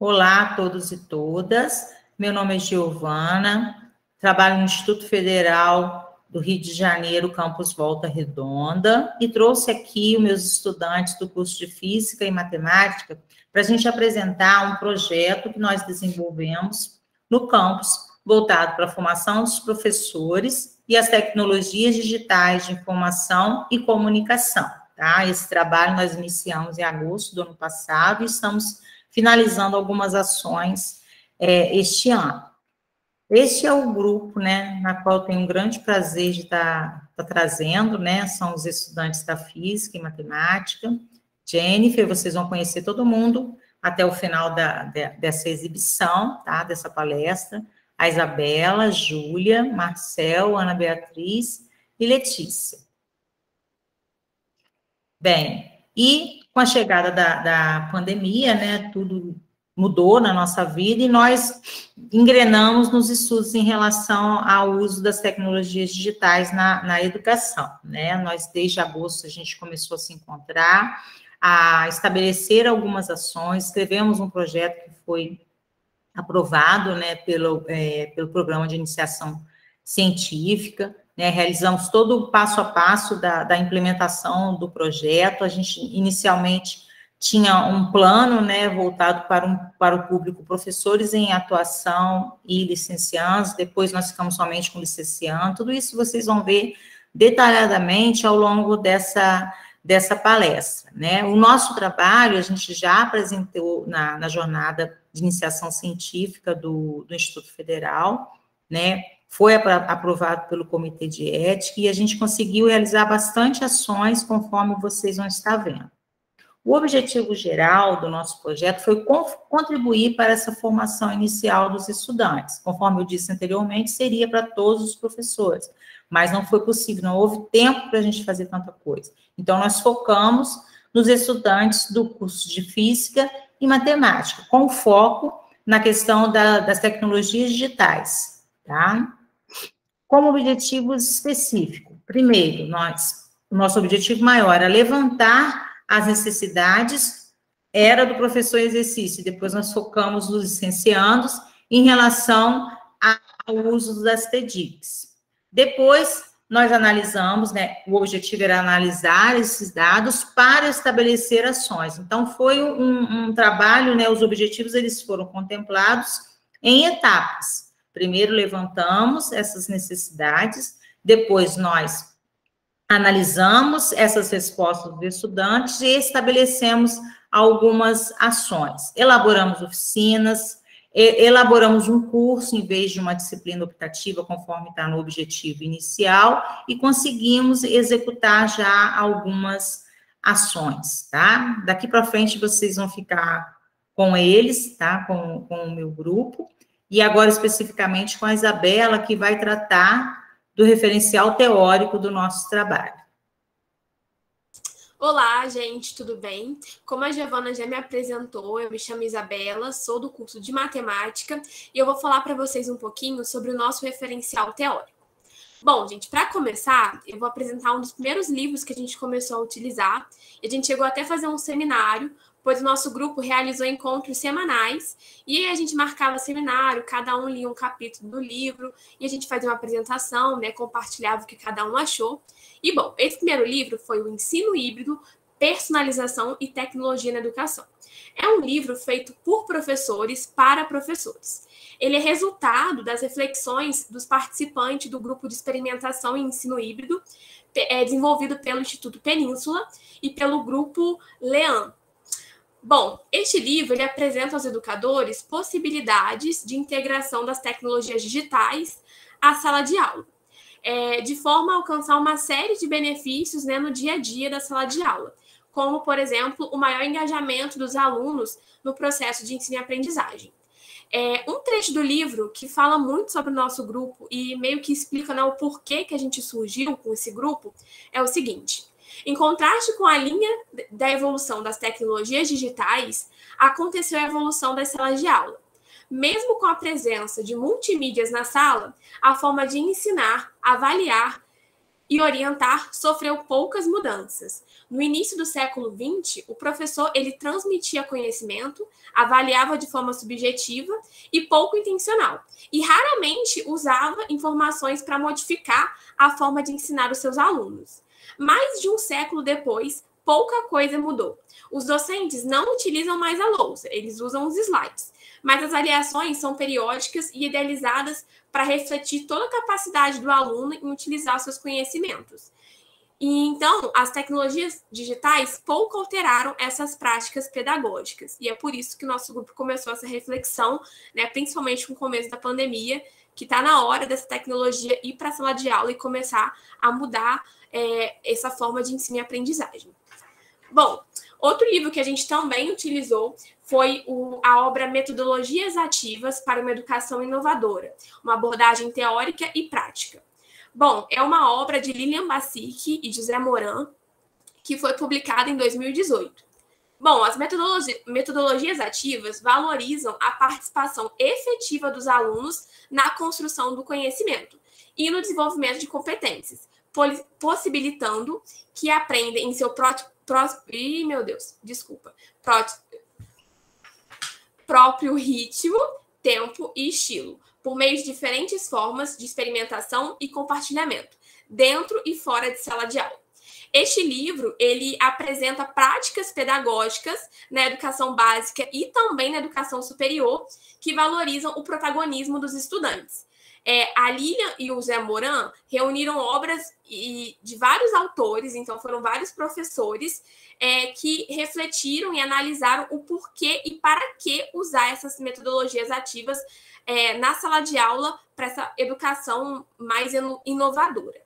Olá a todos e todas. Meu nome é Giovana, trabalho no Instituto Federal do Rio de Janeiro, campus Volta Redonda, e trouxe aqui os meus estudantes do curso de Física e Matemática para a gente apresentar um projeto que nós desenvolvemos no campus, voltado para a formação dos professores e as tecnologias digitais de informação e comunicação. Tá? Esse trabalho nós iniciamos em agosto do ano passado e estamos finalizando algumas ações este ano. Este é o grupo, né, na qual eu tenho um grande prazer de estar trazendo, né, são os estudantes da Física e Matemática. Jennifer, vocês vão conhecer todo mundo até o final dessa exibição, tá, dessa palestra. A Isabela, Júlia, Marcel, Ana Beatriz e Letícia. Bem, e com a chegada da pandemia, né, tudo mudou na nossa vida e nós engrenamos nos estudos em relação ao uso das tecnologias digitais na educação, né? Nós, desde agosto, a gente começou a se encontrar, a estabelecer algumas ações, escrevemos um projeto que foi aprovado, né, pelo Programa de Iniciação Científica, né, realizamos todo o passo a passo da implementação do projeto. A gente, inicialmente, tinha um plano, né, voltado para o público professores em atuação e licenciandos, depois nós ficamos somente com licenciando. Tudo isso vocês vão ver detalhadamente ao longo dessa palestra, né? O nosso trabalho, a gente já apresentou na jornada de iniciação científica do Instituto Federal, né? Foi aprovado pelo Comitê de Ética e a gente conseguiu realizar bastante ações, conforme vocês vão estar vendo. O objetivo geral do nosso projeto foi contribuir para essa formação inicial dos estudantes. Conforme eu disse anteriormente, seria para todos os professores, mas não foi possível, não houve tempo para a gente fazer tanta coisa. Então, nós focamos nos estudantes do curso de Física e Matemática, com foco na questão das tecnologias digitais, tá? Como objetivos específicos, primeiro, o nosso objetivo maior era levantar as necessidades, era do professor exercício, depois nós focamos nos licenciandos em relação ao uso das TEDx. Depois, nós analisamos, né, o objetivo era analisar esses dados para estabelecer ações. Então, foi um trabalho, né, os objetivos, eles foram contemplados em etapas. Primeiro, levantamos essas necessidades, depois nós analisamos essas respostas dos estudantes e estabelecemos algumas ações. Elaboramos oficinas, elaboramos um curso em vez de uma disciplina optativa, conforme está no objetivo inicial, e conseguimos executar já algumas ações, tá? Daqui para frente vocês vão ficar com eles, tá? Com o meu grupo. E agora, especificamente, com a Isabela, que vai tratar do referencial teórico do nosso trabalho. Olá, gente, tudo bem? Como a Giovana já me apresentou, eu me chamo Isabela, sou do curso de Matemática, e eu vou falar para vocês um pouquinho sobre o nosso referencial teórico. Bom, gente, para começar, eu vou apresentar um dos primeiros livros que a gente começou a utilizar, e a gente chegou até a fazer um seminário, pois o nosso grupo realizou encontros semanais, e aí a gente marcava seminário, cada um lia um capítulo do livro, e a gente fazia uma apresentação, né, compartilhava o que cada um achou. E, bom, esse primeiro livro foi o Ensino Híbrido, Personalização e Tecnologia na Educação. É um livro feito por professores para professores. Ele é resultado das reflexões dos participantes do grupo de experimentação em ensino híbrido, desenvolvido pelo Instituto Península e pelo grupo LEAN. Bom, este livro ele apresenta aos educadores possibilidades de integração das tecnologias digitais à sala de aula, de forma a alcançar uma série de benefícios, né, no dia a dia da sala de aula, como, por exemplo, o maior engajamento dos alunos no processo de ensino e aprendizagem. Um trecho do livro que fala muito sobre o nosso grupo e meio que explica, né, o porquê que a gente surgiu com esse grupo é o seguinte: em contraste com a linha da evolução das tecnologias digitais, aconteceu a evolução das salas de aula. Mesmo com a presença de multimídias na sala, a forma de ensinar, avaliar e orientar sofreu poucas mudanças. No início do século XX, o professor ele transmitia conhecimento, avaliava de forma subjetiva e pouco intencional, e raramente usava informações para modificar a forma de ensinar os seus alunos. Mais de um século depois, pouca coisa mudou. Os docentes não utilizam mais a lousa, eles usam os slides, mas as avaliações são periódicas e idealizadas para refletir toda a capacidade do aluno em utilizar seus conhecimentos. E então, as tecnologias digitais pouco alteraram essas práticas pedagógicas. E é por isso que o nosso grupo começou essa reflexão, né, principalmente com o começo da pandemia, que está na hora dessa tecnologia ir para a sala de aula e começar a mudar essa forma de ensino e aprendizagem. Bom, outro livro que a gente também utilizou foi a obra Metodologias Ativas para uma Educação Inovadora, uma abordagem teórica e prática. Bom, é uma obra de Lilian Bassic e José Moran, que foi publicada em 2018. Bom, as metodologias ativas valorizam a participação efetiva dos alunos na construção do conhecimento e no desenvolvimento de competências, possibilitando que aprendam em seu próprio ritmo, tempo e estilo, por meio de diferentes formas de experimentação e compartilhamento, dentro e fora de sala de aula. Este livro, ele apresenta práticas pedagógicas na educação básica e também na educação superior que valorizam o protagonismo dos estudantes. A Lilian e o Zé Moran reuniram obras de vários autores, então foram vários professores que refletiram e analisaram o porquê e para que usar essas metodologias ativas na sala de aula para essa educação mais inovadora.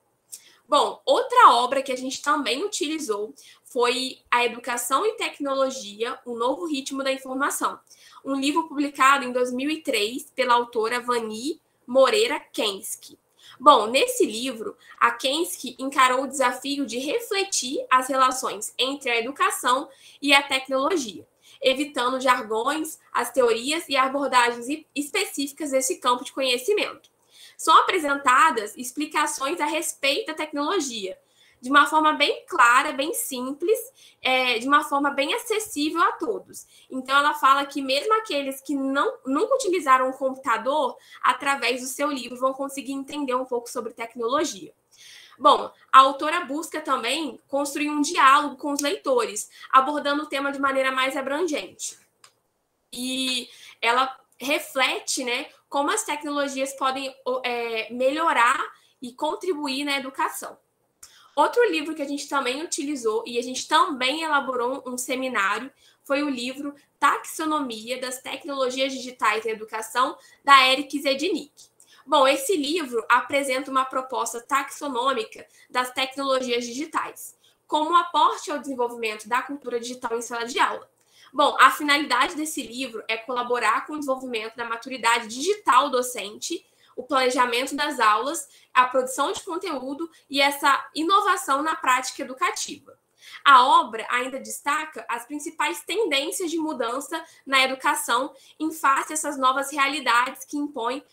Bom, outra obra que a gente também utilizou foi A Educação e Tecnologia, o Novo Ritmo da Informação, um livro publicado em 2003 pela autora Vani Moreira Kensky. Bom, nesse livro, a Kensky encarou o desafio de refletir as relações entre a educação e a tecnologia, evitando jargões, as teorias e abordagens específicas desse campo de conhecimento. São apresentadas explicações a respeito da tecnologia, de uma forma bem clara, bem simples, de uma forma bem acessível a todos. Então, ela fala que mesmo aqueles que nunca utilizaram um computador, através do seu livro, vão conseguir entender um pouco sobre tecnologia. Bom, a autora busca também construir um diálogo com os leitores, abordando o tema de maneira mais abrangente. E ela reflete, né, como as tecnologias podem melhorar e contribuir na educação. Outro livro que a gente também utilizou e a gente também elaborou um seminário foi o livro Taxonomia das Tecnologias Digitais na Educação, da Eric Zednick. Bom, esse livro apresenta uma proposta taxonômica das tecnologias digitais, como um aporte ao desenvolvimento da cultura digital em sala de aula. Bom, a finalidade desse livro é colaborar com o desenvolvimento da maturidade digital docente, o planejamento das aulas, a produção de conteúdo e essa inovação na prática educativa. A obra ainda destaca as principais tendências de mudança na educação em face a essas novas realidades que impõem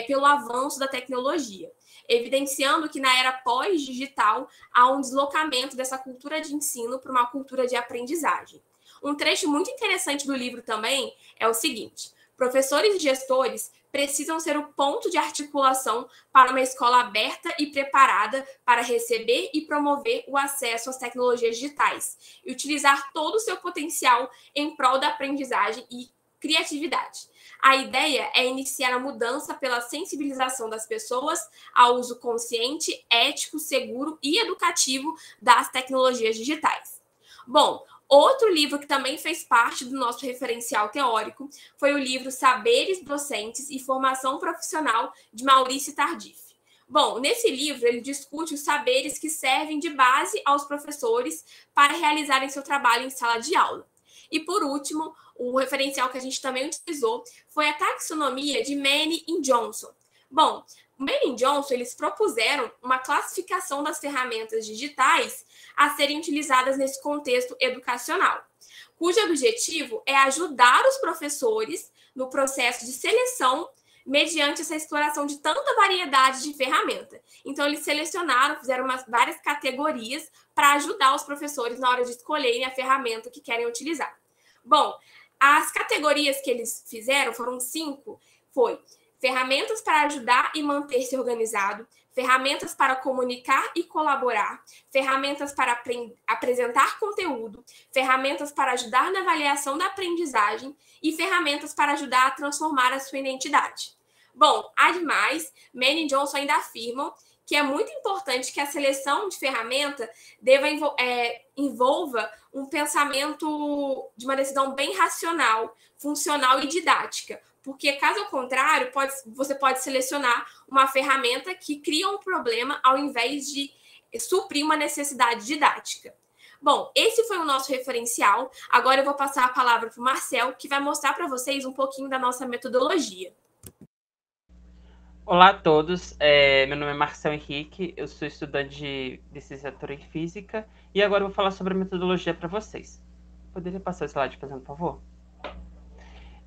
pelo avanço da tecnologia, evidenciando que na era pós-digital há um deslocamento dessa cultura de ensino para uma cultura de aprendizagem. Um trecho muito interessante do livro também é o seguinte: professores e gestores precisam ser o ponto de articulação para uma escola aberta e preparada para receber e promover o acesso às tecnologias digitais e utilizar todo o seu potencial em prol da aprendizagem e criatividade. A ideia é iniciar a mudança pela sensibilização das pessoas ao uso consciente, ético, seguro e educativo das tecnologias digitais. Bom, outro livro que também fez parte do nosso referencial teórico foi o livro Saberes Docentes e Formação Profissional, de Maurício Tardif. Bom, nesse livro ele discute os saberes que servem de base aos professores para realizarem seu trabalho em sala de aula. E, por último, o referencial que a gente também utilizou foi a taxonomia de Manning e Johnson. Bom, Manning e Johnson, eles propuseram uma classificação das ferramentas digitais a serem utilizadas nesse contexto educacional, cujo objetivo é ajudar os professores no processo de seleção mediante essa exploração de tanta variedade de ferramenta. Então, eles selecionaram, fizeram várias categorias para ajudar os professores na hora de escolherem a ferramenta que querem utilizar. Bom, as categorias que eles fizeram foram 5, foi ferramentas para ajudar e manter-se organizado, ferramentas para comunicar e colaborar, ferramentas para apresentar conteúdo, ferramentas para ajudar na avaliação da aprendizagem e ferramentas para ajudar a transformar a sua identidade. Bom, ademais, Mann e Johnson ainda afirmam que é muito importante que a seleção de ferramenta envolva um pensamento de uma decisão bem racional, funcional e didática, porque, caso contrário, você pode selecionar uma ferramenta que cria um problema ao invés de suprir uma necessidade didática. Bom, esse foi o nosso referencial. Agora eu vou passar a palavra para o Marcel, que vai mostrar para vocês um pouquinho da nossa metodologia. Olá a todos, meu nome é Marcel Henrique, eu sou estudante de licenciatura em Física e agora eu vou falar sobre a metodologia para vocês. Poderia passar o slide, fazendo favor?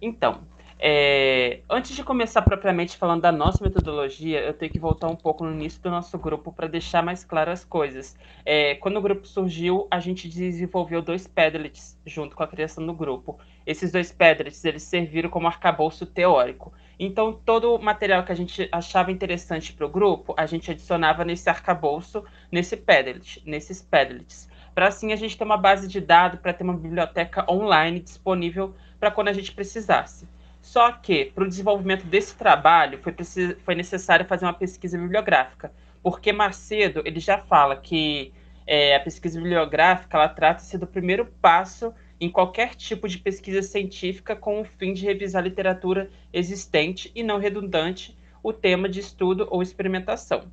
Então, antes de começar propriamente falando da nossa metodologia, eu tenho que voltar um pouco no início do nosso grupo para deixar mais claras as coisas. Quando o grupo surgiu, a gente desenvolveu 2 Padlets junto com a criação do grupo. Esses 2 Padlets, eles serviram como arcabouço teórico. Então, todo o material que a gente achava interessante para o grupo, a gente adicionava nesse arcabouço, nesses Padlets, para assim a gente ter uma base de dados, para ter uma biblioteca online disponível para quando a gente precisasse. Só que, para o desenvolvimento desse trabalho, foi necessário fazer uma pesquisa bibliográfica, porque Macedo ele já fala que a pesquisa bibliográfica ela trata-se do primeiro passo em qualquer tipo de pesquisa científica com o fim de revisar a literatura existente e não redundante, o tema de estudo ou experimentação.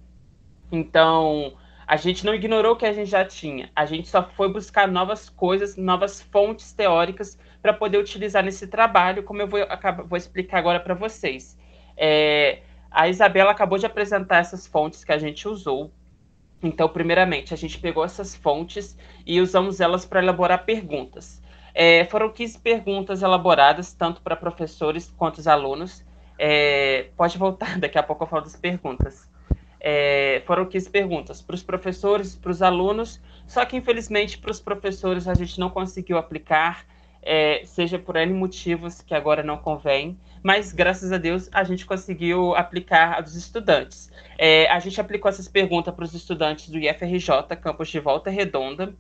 Então, a gente não ignorou o que a gente já tinha, a gente só foi buscar novas coisas, novas fontes teóricas para poder utilizar nesse trabalho, como eu vou explicar agora para vocês. A Isabela acabou de apresentar essas fontes que a gente usou. Então, primeiramente, a gente pegou essas fontes e usamos elas para elaborar perguntas. Foram 15 perguntas elaboradas, tanto para professores quanto os alunos. Pode voltar, daqui a pouco eu falo das perguntas. Foram 15 perguntas para os professores, para os alunos, só que, infelizmente, para os professores a gente não conseguiu aplicar, seja por N motivos que agora não convém, mas, graças a Deus, a gente conseguiu aplicar a dos estudantes. A gente aplicou essas perguntas para os estudantes do IFRJ, campus de Volta Redonda.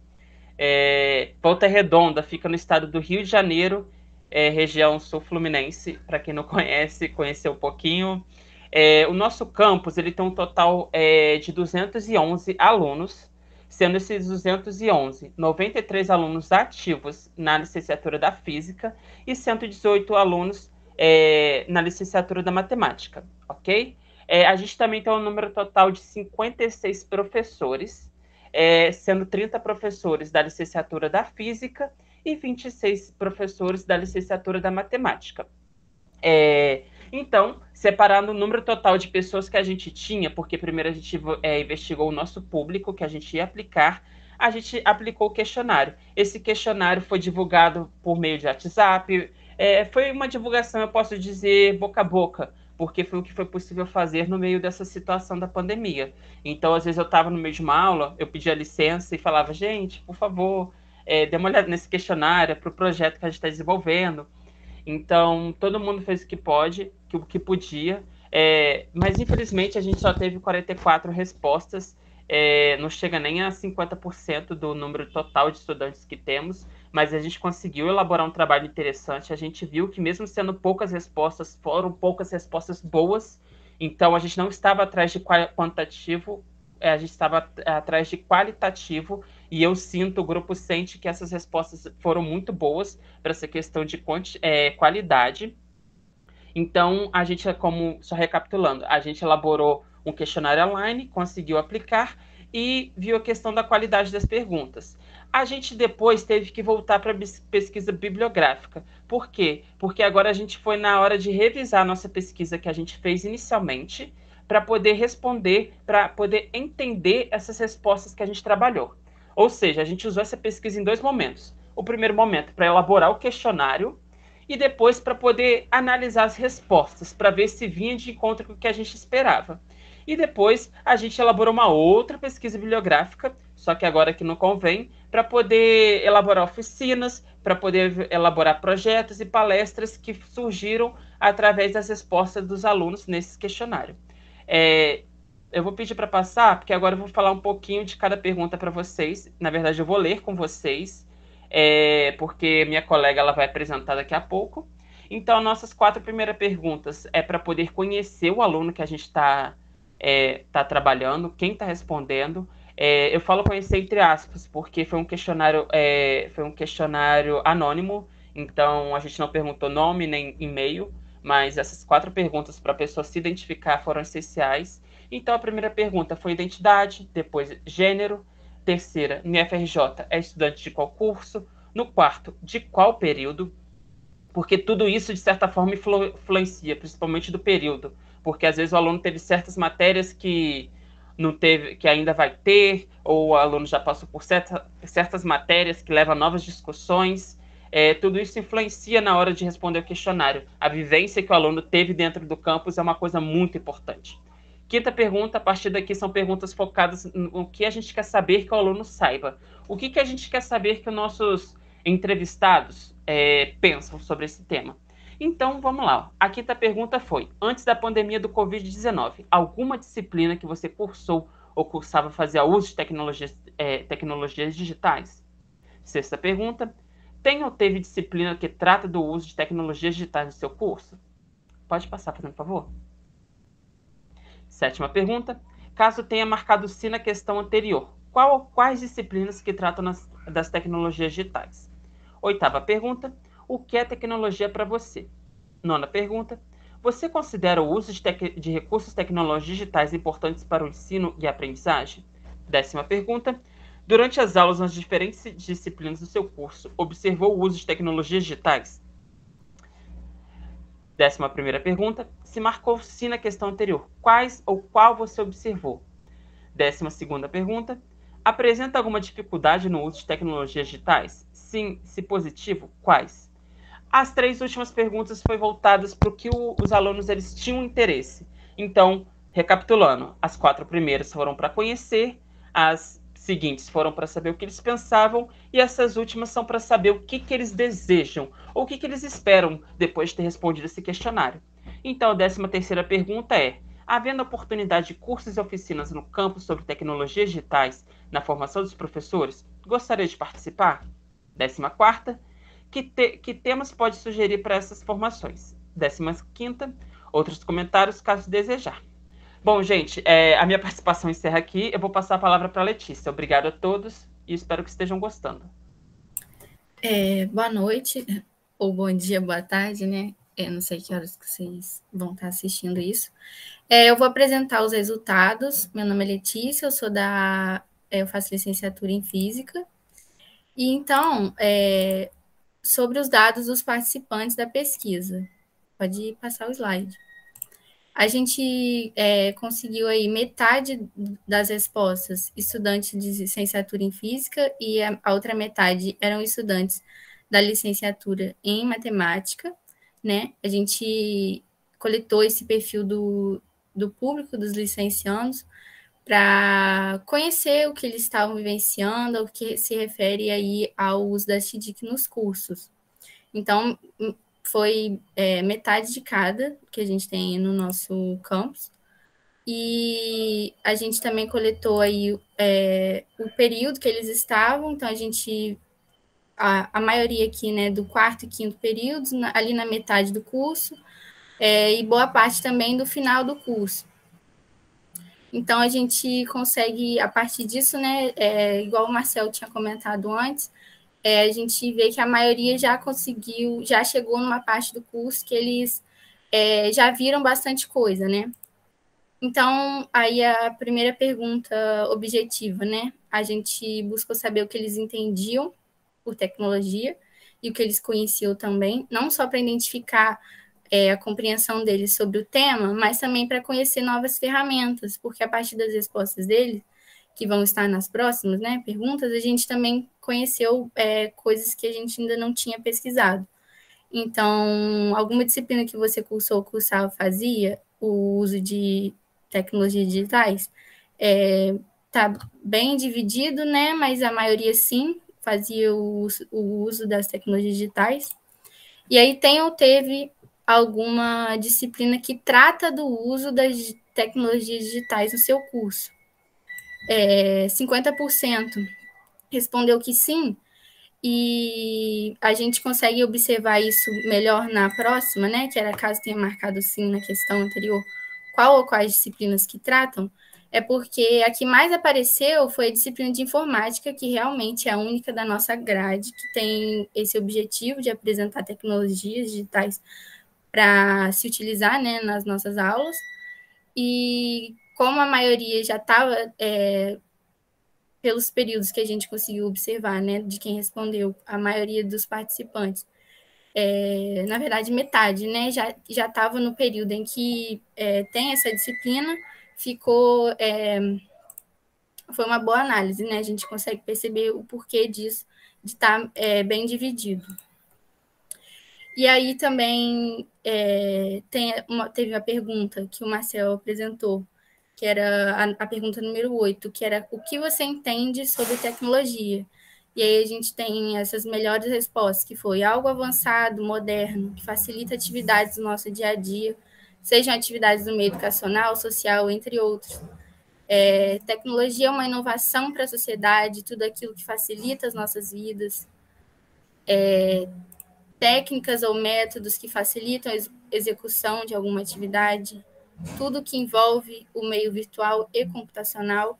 Volta Redonda fica no estado do Rio de Janeiro, região sul-fluminense, para quem não conhece, conhecer um pouquinho. O nosso campus ele tem um total de 211 alunos, sendo esses 211, 93 alunos ativos na licenciatura da Física e 118 alunos na licenciatura da Matemática, ok? A gente também tem um número total de 56 professores, sendo 30 professores da licenciatura da Física e 26 professores da licenciatura da Matemática. Então, separando o número total de pessoas que a gente tinha, porque primeiro a gente investigou o nosso público que a gente ia aplicar, a gente aplicou o questionário. Esse questionário foi divulgado por meio de WhatsApp, foi uma divulgação, eu posso dizer, boca a boca, porque foi o que foi possível fazer no meio dessa situação da pandemia. Então, às vezes eu estava no meio de uma aula, eu pedia licença e falava, gente, por favor, dê uma olhada nesse questionário para o projeto que a gente está desenvolvendo. Então, todo mundo fez o que podia, mas infelizmente a gente só teve 44 respostas, não chega nem a 50% do número total de estudantes que temos, mas a gente conseguiu elaborar um trabalho interessante. A gente viu que mesmo sendo poucas respostas, foram poucas respostas boas, então a gente não estava atrás de quantitativo, a gente estava atrás de qualitativo, e eu sinto, o grupo sente que essas respostas foram muito boas para essa questão de qualidade. Então, a gente, só recapitulando, a gente elaborou um questionário online, conseguiu aplicar e viu a questão da qualidade das perguntas. A gente depois teve que voltar para a pesquisa bibliográfica. Por quê? Porque agora a gente foi na hora de revisar a nossa pesquisa que a gente fez inicialmente, para poder responder, para poder entender essas respostas que a gente trabalhou. Ou seja, a gente usou essa pesquisa em 2 momentos. O primeiro momento para elaborar o questionário e depois para poder analisar as respostas, para ver se vinha de encontro com o que a gente esperava. E depois a gente elaborou uma outra pesquisa bibliográfica, só que agora que não convém, para poder elaborar oficinas, para poder elaborar projetos e palestras que surgiram através das respostas dos alunos nesse questionário. Eu vou pedir para passar, porque agora eu vou falar um pouquinho de cada pergunta para vocês. Na verdade, eu vou ler com vocês, porque minha colega ela vai apresentar daqui a pouco. Então, nossas 4 primeiras perguntas é para poder conhecer o aluno que a gente está trabalhando, quem está respondendo. Eu falo conhecer entre aspas, porque foi um questionário anônimo, então a gente não perguntou nome nem e-mail, mas essas 4 perguntas para a pessoa se identificar foram essenciais. Então, a primeira pergunta foi identidade, depois gênero, terceira, no FRJ, é estudante de qual curso, no quarto, de qual período, porque tudo isso, de certa forma, influencia, principalmente do período, porque às vezes o aluno teve certas matérias que não teve, que ainda vai ter, ou o aluno já passou por certas matérias que levam a novas discussões. Tudo isso influencia na hora de responder o questionário. A vivência que o aluno teve dentro do campus é uma coisa muito importante. Quinta pergunta, a partir daqui são perguntas focadas no que a gente quer saber que o aluno saiba. O que a gente quer saber que os nossos entrevistados pensam sobre esse tema. Então, vamos lá. A quinta pergunta foi, antes da pandemia do Covid-19, alguma disciplina que você cursou ou cursava fazia uso de tecnologias digitais? Sexta pergunta, tem ou teve disciplina que trata do uso de tecnologias digitais no seu curso? Pode passar, fazendo favor. Sétima pergunta, caso tenha marcado sim na questão anterior, quais disciplinas que tratam das tecnologias digitais? Oitava pergunta, o que é tecnologia para você? Nona pergunta, você considera o uso de recursos tecnológicos digitais importantes para o ensino e aprendizagem? Décima pergunta, durante as aulas nas diferentes disciplinas do seu curso, observou o uso de tecnologias digitais? 11ª pergunta, se marcou sim na questão anterior, quais ou qual você observou? 12ª pergunta, apresenta alguma dificuldade no uso de tecnologias digitais? Sim, se positivo, quais? As 3 últimas perguntas foram voltadas para o que os alunos eles tinham interesse. Então, recapitulando, as 4 primeiras foram para conhecer, as seguintes foram para saber o que eles pensavam e essas últimas são para saber o que eles desejam ou o que eles esperam depois de ter respondido esse questionário. Então, a 13ª pergunta é, havendo oportunidade de cursos e oficinas no campus sobre tecnologias digitais na formação dos professores, gostaria de participar? 14ª, que temas pode sugerir para essas formações? 15ª, outros comentários caso desejar. Bom, gente, a minha participação encerra aqui. Eu vou passar a palavra para a Letícia. Obrigado a todos e espero que estejam gostando. Boa noite, ou bom dia, boa tarde, né? Não sei que horas que vocês vão estar assistindo isso. Eu vou apresentar os resultados. Meu nome é Letícia, eu faço licenciatura em Física. E então, sobre os dados dos participantes da pesquisa. Pode passar o slide. A gente conseguiu aí metade das respostas estudantes de licenciatura em Física e a outra metade eram estudantes da licenciatura em Matemática, né? A gente coletou esse perfil do público, dos licenciandos, para conhecer o que eles estavam vivenciando, ao que se refere aí ao uso da TDIC nos cursos. Então, foi metade de cada que a gente tem no nosso campus. E a gente também coletou aí o período que eles estavam, então a maioria aqui, né, do 4º e 5º períodos, ali na metade do curso, e boa parte também do final do curso. Então, a gente consegue, a partir disso, né, igual o Marcel tinha comentado antes, a gente vê que a maioria já chegou numa parte do curso que eles já viram bastante coisa, né? Então, aí a primeira pergunta objetiva, né? A gente buscou saber o que eles entendiam por tecnologia e o que eles conheciam também, não só para identificar a compreensão deles sobre o tema, mas também para conhecer novas ferramentas, porque a partir das respostas deles, que vão estar nas próximas, né, perguntas, a gente também conheceu coisas que a gente ainda não tinha pesquisado. Então, alguma disciplina que você cursou ou cursava fazia o uso de tecnologias digitais? Tá bem dividido, né? Mas a maioria sim fazia o uso das tecnologias digitais. E aí tem ou teve alguma disciplina que trata do uso das tecnologias digitais no seu curso? 50% respondeu que sim, e a gente consegue observar isso melhor na próxima, né? Que era caso tenha marcado sim na questão anterior, qual ou quais disciplinas que tratam, é porque a que mais apareceu foi a disciplina de informática, que realmente é a única da nossa grade que tem esse objetivo de apresentar tecnologias digitais para se utilizar, né, nas nossas aulas. E como a maioria já estava pelos períodos que a gente conseguiu observar, né, de quem respondeu, a maioria dos participantes, na verdade, metade, né, já estava no período em que tem essa disciplina, foi uma boa análise, né, a gente consegue perceber o porquê disso, de estar bem dividido. E aí também teve a pergunta que o Marcel apresentou, que era a pergunta número 8, que era o que você entende sobre tecnologia? E aí a gente tem essas melhores respostas, que foi algo avançado, moderno, que facilita atividades do nosso dia a dia, sejam atividades do meio educacional, social, entre outros. Tecnologia é uma inovação para a sociedade, tudo aquilo que facilita as nossas vidas. Técnicas ou métodos que facilitam a execução de alguma atividade, tudo que envolve o meio virtual e computacional.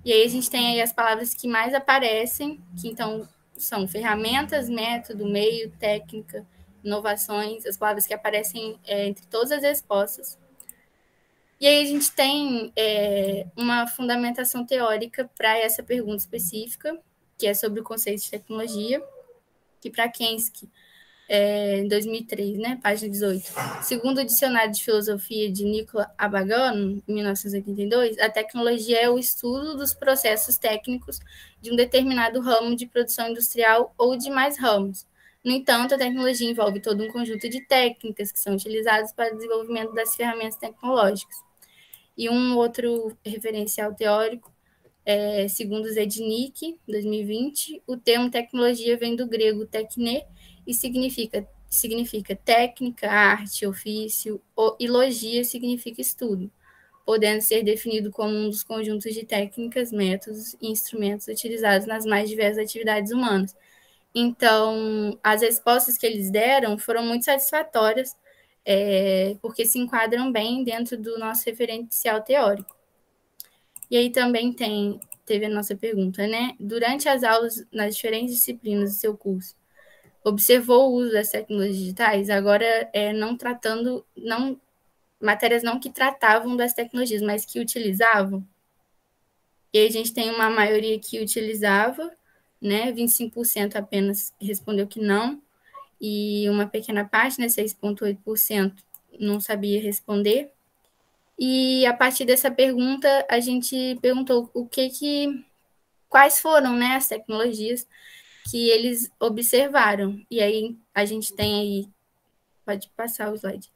E aí a gente tem aí as palavras que mais aparecem, que então são ferramentas, método, meio, técnica, inovações, as palavras que aparecem entre todas as respostas. E aí a gente tem uma fundamentação teórica para essa pergunta específica, que é sobre o conceito de tecnologia, que para Kensky, em 2003, né, página 18. Segundo o Dicionário de Filosofia de Nicola Abagano, em 1982, a tecnologia é o estudo dos processos técnicos de um determinado ramo de produção industrial ou de mais ramos. No entanto, a tecnologia envolve todo um conjunto de técnicas que são utilizadas para o desenvolvimento das ferramentas tecnológicas. E um outro referencial teórico, segundo Zednik, 2020, o termo tecnologia vem do grego tekne, e significa técnica, arte, ofício, e logia significa estudo, podendo ser definido como um dos conjuntos de técnicas, métodos e instrumentos utilizados nas mais diversas atividades humanas. Então, as respostas que eles deram foram muito satisfatórias, porque se enquadram bem dentro do nosso referencial teórico. E aí também teve a nossa pergunta, né? Durante as aulas nas diferentes disciplinas do seu curso, observou o uso das tecnologias digitais, agora matérias não que tratavam das tecnologias, mas que utilizavam. E aí a gente tem uma maioria que utilizava, né? 25% apenas respondeu que não, e uma pequena parte, né? 6,8% não sabia responder. E a partir dessa pergunta, a gente perguntou quais foram, né, as tecnologias que eles observaram. E aí a gente tem aí, pode passar o slide,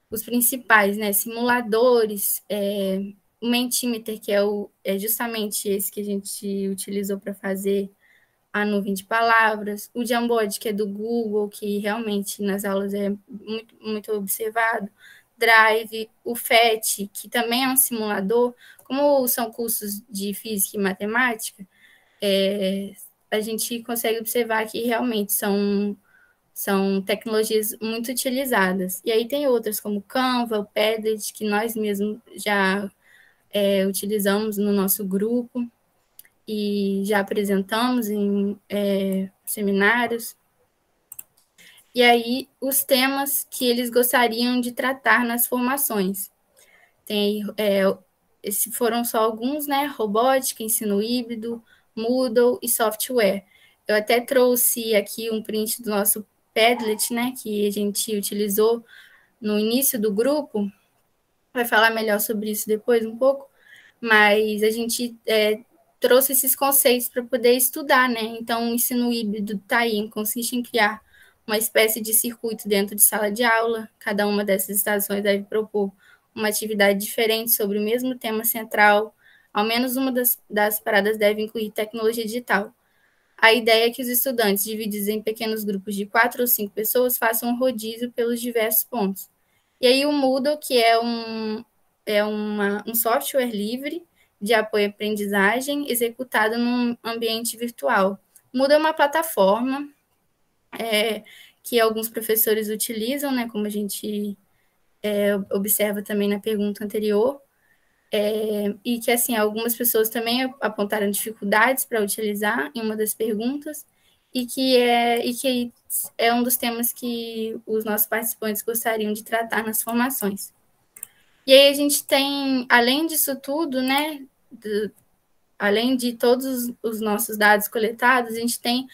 os principais, né, simuladores, o Mentimeter, que é justamente esse que a gente utilizou para fazer a nuvem de palavras, o Jamboard, que é do Google, que realmente nas aulas é muito, muito observado, Drive, o PhET, que também é um simulador, como são cursos de física e matemática, a gente consegue observar que realmente são tecnologias muito utilizadas. E aí tem outras, como o Canva, o Padlet, que nós mesmos já utilizamos no nosso grupo e já apresentamos em seminários. E aí, os temas que eles gostariam de tratar nas formações. Esses foram só alguns, né? Robótica, ensino híbrido, Moodle e software. Eu até trouxe aqui um print do nosso Padlet, né? Que a gente utilizou no início do grupo. Vai falar melhor sobre isso depois um pouco. Mas a gente trouxe esses conceitos para poder estudar, né? Então, o ensino híbrido está aí, consiste em criar uma espécie de circuito dentro de sala de aula. Cada uma dessas estações deve propor uma atividade diferente sobre o mesmo tema central. Ao menos uma das paradas deve incluir tecnologia digital. A ideia é que os estudantes, divididos em pequenos grupos de 4 ou 5 pessoas, façam um rodízio pelos diversos pontos. E aí o Moodle, que é um software livre de apoio à aprendizagem executado num ambiente virtual. O Moodle é uma plataforma que alguns professores utilizam, né, como a gente observa também na pergunta anterior, e que, assim, algumas pessoas também apontaram dificuldades para utilizar em uma das perguntas, e que é um dos temas que os nossos participantes gostariam de tratar nas formações. E aí a gente tem, além disso tudo, né, além de todos os nossos dados coletados, a gente tem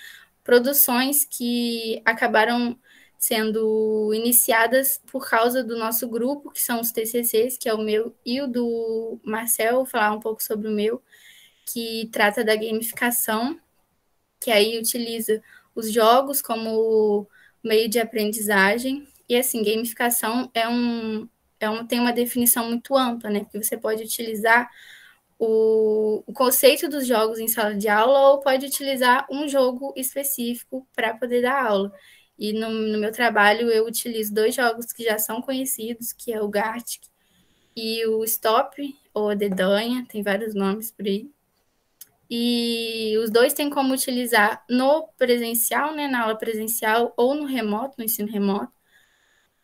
produções que acabaram sendo iniciadas por causa do nosso grupo, que são os TCCs, que é o meu e o do Marcel. Vou falar um pouco sobre o meu, que trata da gamificação, que aí utiliza os jogos como meio de aprendizagem. E, assim, gamificação tem uma definição muito ampla, né? Porque você pode utilizar o conceito dos jogos em sala de aula ou pode utilizar um jogo específico para poder dar aula. E no meu trabalho eu utilizo 2 jogos que já são conhecidos, que é o Gartic e o Stop, ou a Dedanha, tem vários nomes por aí. E os 2 têm como utilizar no presencial, né, na aula presencial, ou no remoto, no ensino remoto.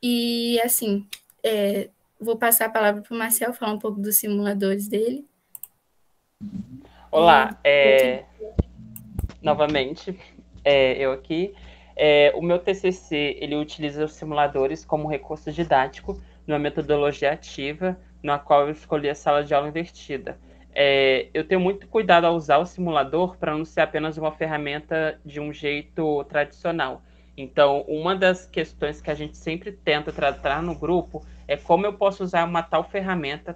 E, assim, vou passar a palavra para o Marcel falar um pouco dos simuladores dele. Olá, novamente, eu aqui. O meu TCC, ele utiliza os simuladores como recurso didático numa metodologia ativa, na qual eu escolhi a sala de aula invertida. Eu tenho muito cuidado ao usar o simulador para não ser apenas uma ferramenta de um jeito tradicional. Então, uma das questões que a gente sempre tenta tratar no grupo é como eu posso usar uma tal ferramenta,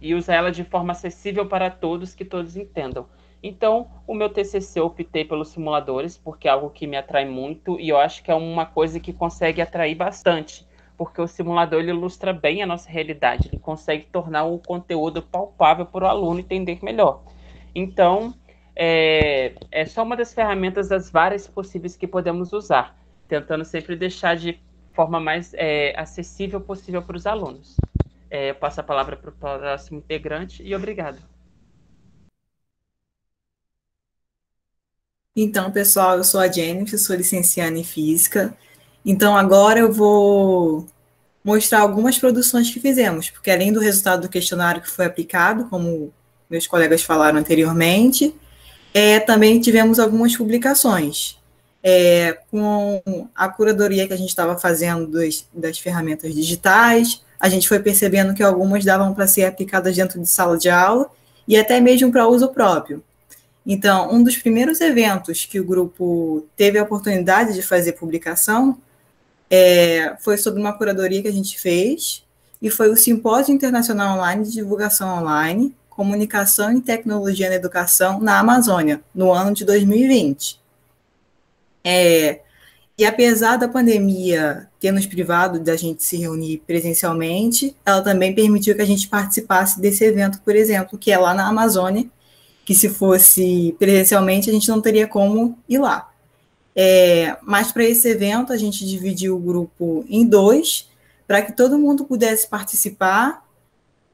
e usar ela de forma acessível para todos, que todos entendam. Então, o meu TCC eu optei pelos simuladores, porque é algo que me atrai muito, e eu acho que é uma coisa que consegue atrair bastante, porque o simulador ele ilustra bem a nossa realidade, ele consegue tornar o conteúdo palpável para o aluno entender melhor. Então, é só uma das ferramentas das várias possíveis que podemos usar, tentando sempre deixar de forma mais acessível possível para os alunos. Eu passo a palavra para o próximo integrante e obrigado. Então, pessoal, eu sou a Jennifer, sou licenciada em Física. Então, agora eu vou mostrar algumas produções que fizemos, porque além do resultado do questionário que foi aplicado, como meus colegas falaram anteriormente, também tivemos algumas publicações. Com a curadoria que a gente estava fazendo das ferramentas digitais, a gente foi percebendo que algumas davam para ser aplicadas dentro de sala de aula e até mesmo para uso próprio. Então, um dos primeiros eventos que o grupo teve a oportunidade de fazer publicação foi sobre uma curadoria que a gente fez, e foi o Simpósio Internacional Online de Divulgação Online, Comunicação e Tecnologia na Educação na Amazônia, no ano de 2020. E apesar da pandemia ter nos privado da gente se reunir presencialmente, ela também permitiu que a gente participasse desse evento, por exemplo, que é lá na Amazônia, que se fosse presencialmente, a gente não teria como ir lá. Mas para esse evento, a gente dividiu o grupo em 2, para que todo mundo pudesse participar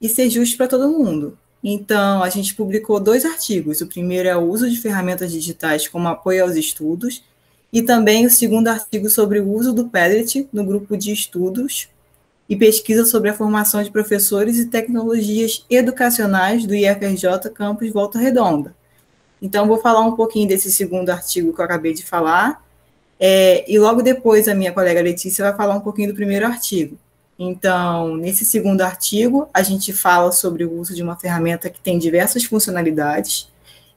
e ser justo para todo mundo. Então, a gente publicou 2 artigos. O primeiro é o uso de ferramentas digitais como apoio aos estudos, e também o segundo artigo sobre o uso do Padlet no grupo de estudos e pesquisa sobre a formação de professores e tecnologias educacionais do IFRJ Campus Volta Redonda. Então, vou falar um pouquinho desse segundo artigo que eu acabei de falar, e logo depois a minha colega Letícia vai falar um pouquinho do primeiro artigo. Então, nesse segundo artigo, a gente fala sobre o uso de uma ferramenta que tem diversas funcionalidades,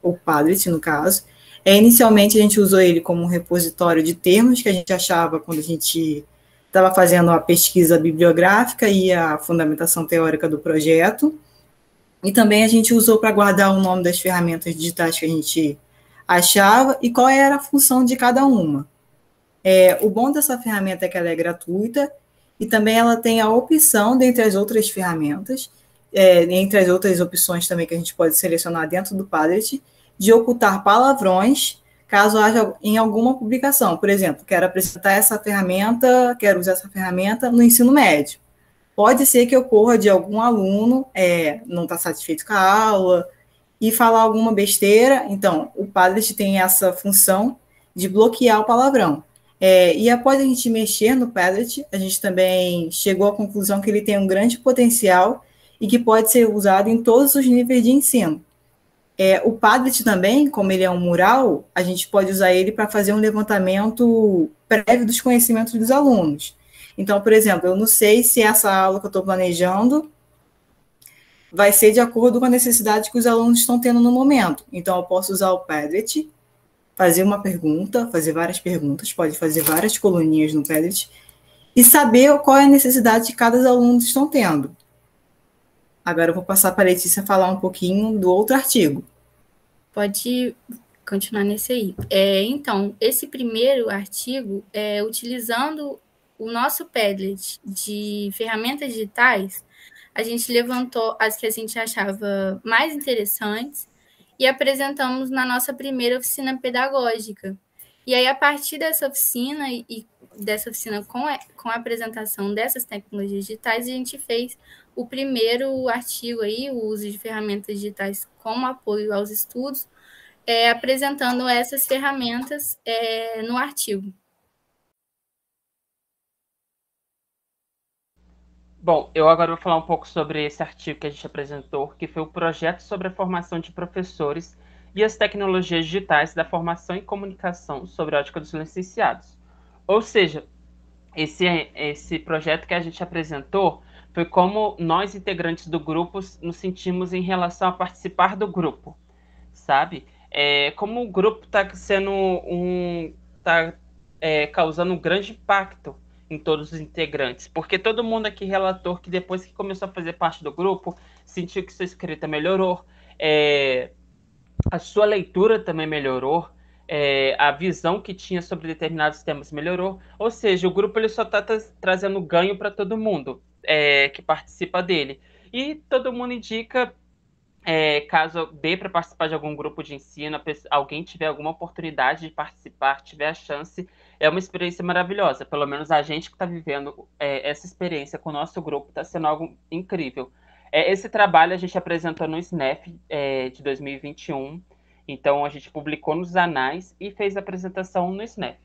o Padlet, no caso. Inicialmente, a gente usou ele como um repositório de termos que a gente achava quando a gente estava fazendo a pesquisa bibliográfica e a fundamentação teórica do projeto. E também a gente usou para guardar o nome das ferramentas digitais que a gente achava e qual era a função de cada uma. O bom dessa ferramenta é que ela é gratuita e também ela tem a opção, dentre as outras ferramentas, entre as outras opções também que a gente pode selecionar dentro do Padlet, de ocultar palavrões caso haja em alguma publicação. Por exemplo, quero apresentar essa ferramenta, quero usar essa ferramenta no ensino médio. Pode ser que ocorra de algum aluno não estar satisfeito com a aula e falar alguma besteira. Então, o Padlet tem essa função de bloquear o palavrão. E após a gente mexer no Padlet, a gente também chegou à conclusão que ele tem um grande potencial e que pode ser usado em todos os níveis de ensino. O Padlet também, como ele é um mural, a gente pode usar ele para fazer um levantamento prévio dos conhecimentos dos alunos. Então, por exemplo, eu não sei se essa aula que eu estou planejando vai ser de acordo com a necessidade que os alunos estão tendo no momento. Então, eu posso usar o Padlet, fazer uma pergunta, fazer várias perguntas, pode fazer várias coluninhas no Padlet, e saber qual é a necessidade que cada aluno estão tendo. Agora eu vou passar para a Letícia falar um pouquinho do outro artigo. Pode continuar nesse aí. Então, esse primeiro artigo, utilizando o nosso Padlet de ferramentas digitais, a gente levantou as que a gente achava mais interessantes e apresentamos na nossa primeira oficina pedagógica. E aí, a partir dessa oficina com a apresentação dessas tecnologias digitais, a gente fez o primeiro artigo aí, o uso de ferramentas digitais como apoio aos estudos, apresentando essas ferramentas no artigo. Bom, eu agora vou falar um pouco sobre esse artigo que a gente apresentou, que foi o projeto sobre a formação de professores e as tecnologias digitais da formação em comunicação sobre a ótica dos licenciados. Ou seja, esse projeto que a gente apresentou foi como nós, integrantes do grupo, nos sentimos em relação a participar do grupo, sabe? Como o grupo está sendo causando um grande impacto em todos os integrantes, porque todo mundo aqui relatou que depois que começou a fazer parte do grupo, sentiu que sua escrita melhorou, a sua leitura também melhorou, a visão que tinha sobre determinados temas melhorou, ou seja, o grupo ele só está trazendo ganho para todo mundo que participa dele. E todo mundo indica, caso dê para participar de algum grupo de ensino, alguém tiver alguma oportunidade de participar, tiver a chance, é uma experiência maravilhosa. Pelo menos a gente que está vivendo essa experiência com o nosso grupo está sendo algo incrível. Esse trabalho a gente apresentou no SNEF de 2021, então a gente publicou nos anais e fez a apresentação no SNEF.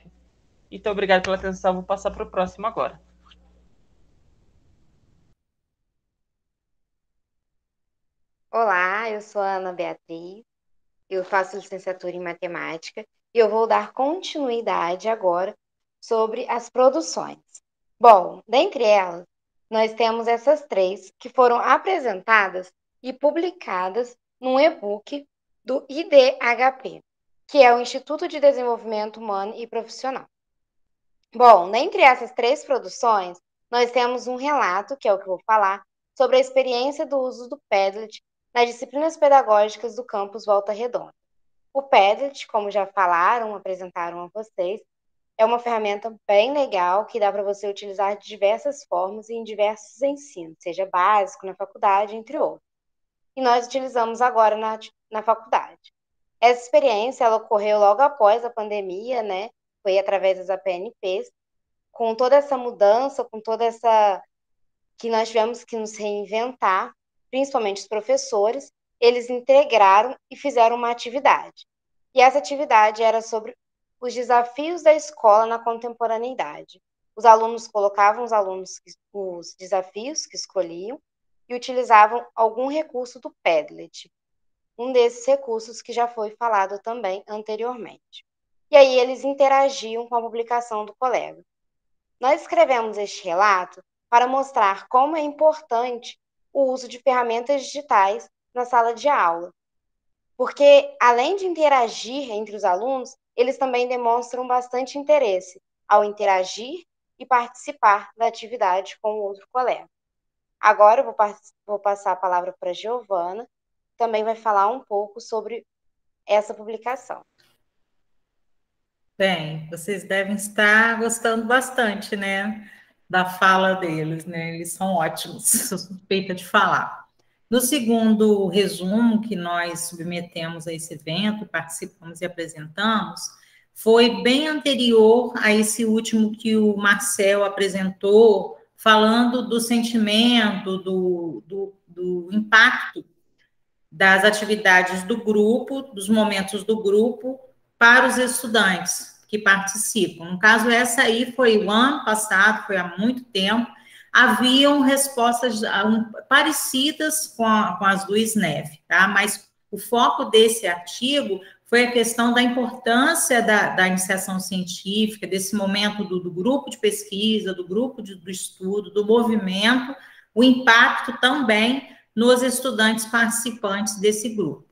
Então, obrigado pela atenção, vou passar para o próximo agora. Olá, eu sou a Ana Beatriz, eu faço licenciatura em matemática e eu vou dar continuidade agora sobre as produções. Bom, dentre elas, nós temos essas três que foram apresentadas e publicadas num e-book do IDHP, que é o Instituto de Desenvolvimento Humano e Profissional. Bom, dentre essas três produções, nós temos um relato, que é o que eu vou falar, sobre a experiência do uso do Padlet nas disciplinas pedagógicas do campus Volta Redonda. O Padlet, como já apresentaram a vocês, é uma ferramenta bem legal que dá para você utilizar de diversas formas e em diversos ensinos, seja básico, na faculdade, entre outros. E nós utilizamos agora na faculdade. Essa experiência ela ocorreu logo após a pandemia, né? Foi através das APNPs, com toda essa mudança, com toda essa que nós tivemos que nos reinventar, principalmente os professores, eles integraram e fizeram uma atividade. E essa atividade era sobre os desafios da escola na contemporaneidade. Os alunos colocavam os desafios que escolhiam e utilizavam algum recurso do Padlet, um desses recursos que já foi falado também anteriormente. E aí eles interagiam com a publicação do colega. Nós escrevemos este relato para mostrar como é importante o uso de ferramentas digitais na sala de aula, porque além de interagir entre os alunos, eles também demonstram bastante interesse ao interagir e participar da atividade com o outro colega. Agora eu vou passar a palavra para a Giovana, que também vai falar um pouco sobre essa publicação. Bem, vocês devem estar gostando bastante, né, da fala deles, né? Eles são ótimos, sou suspeita de falar. No segundo resumo que nós submetemos a esse evento, participamos e apresentamos, foi bem anterior a esse último que o Marcel apresentou, falando do sentimento, do impacto das atividades do grupo, dos momentos do grupo, para os estudantes que participam. No caso, essa aí foi o ano passado, foi há muito tempo, haviam respostas parecidas com as do SNEF, tá? Mas o foco desse artigo foi a questão da importância da iniciação científica, desse momento do grupo de pesquisa, do grupo do estudo, do movimento, o impacto também nos estudantes participantes desse grupo.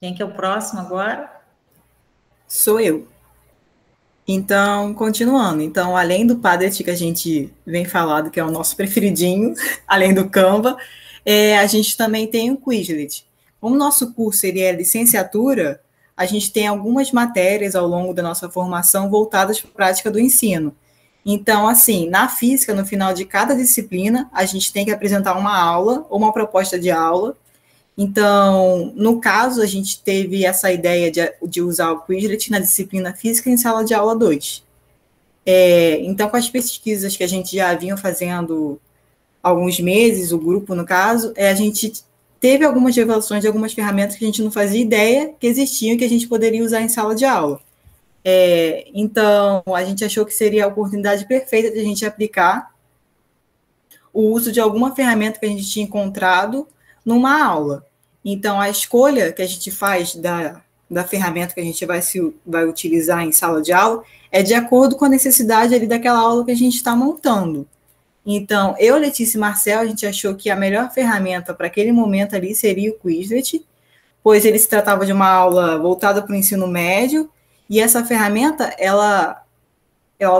Quem que é o próximo agora? Sou eu. Então, continuando. Então, além do Padlet que a gente vem falando, que é o nosso preferidinho, além do Canva, a gente também tem o Quizlet. Como o nosso curso ele é licenciatura, a gente tem algumas matérias ao longo da nossa formação voltadas para a prática do ensino. Então, assim, na física, no final de cada disciplina, a gente tem que apresentar uma aula ou uma proposta de aula. Então, no caso, a gente teve essa ideia de usar o Quizlet na disciplina física em sala de aula 2. Então, com as pesquisas que a gente já vinha fazendo há alguns meses, o grupo, no caso, a gente teve algumas revelações de algumas ferramentas que a gente não fazia ideia que existiam e que a gente poderia usar em sala de aula. Então, a gente achou que seria a oportunidade perfeita de a gente aplicar o uso de alguma ferramenta que a gente tinha encontrado numa aula. Então, a escolha que a gente faz da ferramenta que a gente vai utilizar em sala de aula é de acordo com a necessidade ali daquela aula que a gente está montando. Então, eu, Letícia e Marcel, a gente achou que a melhor ferramenta para aquele momento ali seria o Quizlet, pois ele se tratava de uma aula voltada para o ensino médio, e essa ferramenta, ela